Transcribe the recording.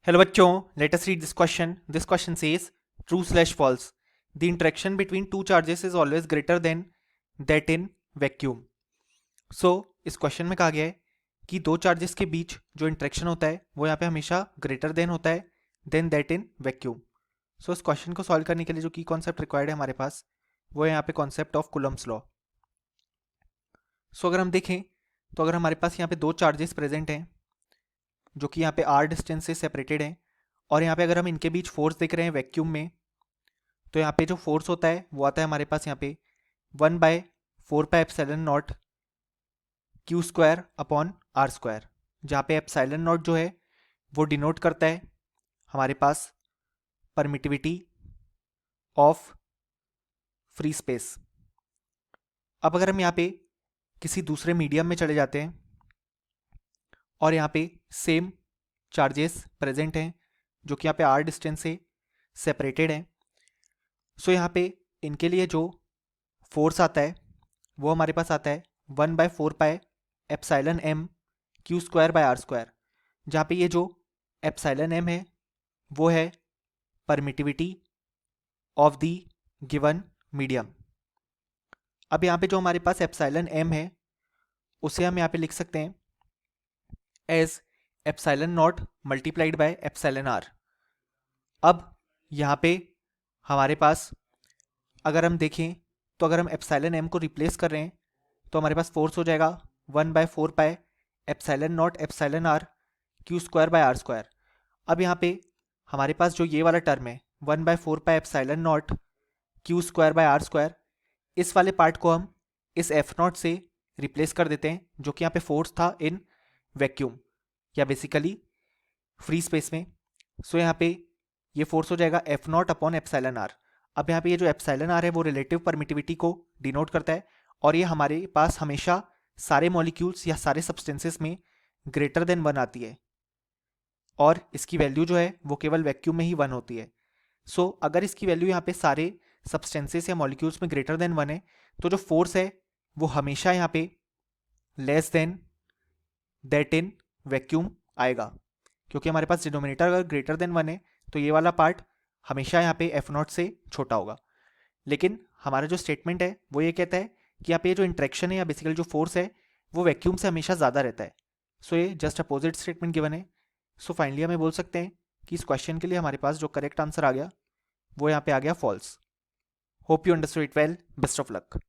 Hello बच्चों, let us read this question. This question says true slash false. The interaction between two charges is always greater than that in vacuum. So इस question में कहा गया है कि दो charges के बीच जो इंटरेक्शन होता है वो यहाँ पे हमेशा ग्रेटर देन होता है देन दैट इन वैक्यूम. सो इस क्वेश्चन को सॉल्व करने के लिए जो की कॉन्सेप्ट रिक्वायर्ड है हमारे पास वो है यहाँ पे कॉन्सेप्ट ऑफ कुलम्स लॉ. सो अगर हम देखें तो अगर हमारे पास यहाँ पे दो चार्जेस प्रेजेंट हैं जो कि यहाँ पे आर डिस्टेंस से सेपरेटेड हैं और यहाँ पे अगर हम इनके बीच फोर्स देख रहे हैं वैक्यूम में तो यहाँ पे जो फोर्स होता है वो आता है हमारे पास यहाँ पे 1/4πε0 Q square upon R square, जहाँ पे एप्सिलॉन नॉट जो है वो डिनोट करता है हमारे पास परमिटिविटी ऑफ फ्री स्पेस. अब अगर हम यहाँ पे किसी दूसरे मीडियम में चले जाते हैं और यहाँ पे सेम चार्जेस प्रेजेंट हैं जो कि यहाँ पे आर डिस्टेंस से सेपरेटेड हैं. सो यहाँ पे इनके लिए जो फोर्स आता है वो हमारे पास आता है 1/4πε0 Q square by R square, जहाँ पे ये जो एप्सिलॉन एम है वो है permittivity of the given medium. अब यहाँ पे जो हमारे पास एप्सिलॉन एम है उसे हम यहाँ पे लिख सकते हैं as epsilon naught multiplied by epsilon R. अब यहाँ पे हमारे पास अगर हम देखें तो अगर हम एप्सिलॉन एम को रिप्लेस कर रहे हैं तो हमारे पास फोर्स हो जाएगा 1/4πε0 epsilon R Q square by R square. अब यहाँ पे हमारे पास जो ये वाला टर्म है 1/4πε0 Q square by R square, इस वाले पार्ट को हम इस एफ नॉट से रिप्लेस कर देते हैं जो कि यहाँ पे फोर्स था इन वैक्यूम या बेसिकली फ्री स्पेस में. सो यहाँ पे ये फोर्स हो जाएगा F naught upon epsilon R. अब यहाँ पे ये जो एप्सिलॉन आर है वो रिलेटिव परमिटिविटी को डिनोट करता है और ये हमारे पास हमेशा सारे मॉलिक्यूल्स या सारे सब्सटेंसेस में ग्रेटर देन 1 आती है और इसकी वैल्यू जो है वो केवल वैक्यूम में ही 1 होती है. सो अगर इसकी वैल्यू यहाँ पे सारे सब्सटेंसेस या मॉलिक्यूल्स में ग्रेटर देन 1 है तो जो फोर्स है वो हमेशा यहाँ पे less than that in vacuum आएगा, क्योंकि हमारे पास डिनोमिनेटर अगर ग्रेटर देन 1 है तो ये वाला पार्ट हमेशा यहाँ पे एफ नॉट से छोटा होगा. लेकिन हमारा जो स्टेटमेंट है वो ये कहता है कि यहाँ पे जो इंटरेक्शन है या बेसिकली जो फोर्स है वो वैक्यूम से हमेशा ज़्यादा रहता है. सो ये जस्ट अपोजिट स्टेटमेंट गिवन है. सो फाइनली हमें बोल सकते हैं कि इस क्वेश्चन के लिए हमारे पास जो करेक्ट आंसर आ गया वो यहाँ पे आ गया false. Hope you understood it well. Best of luck.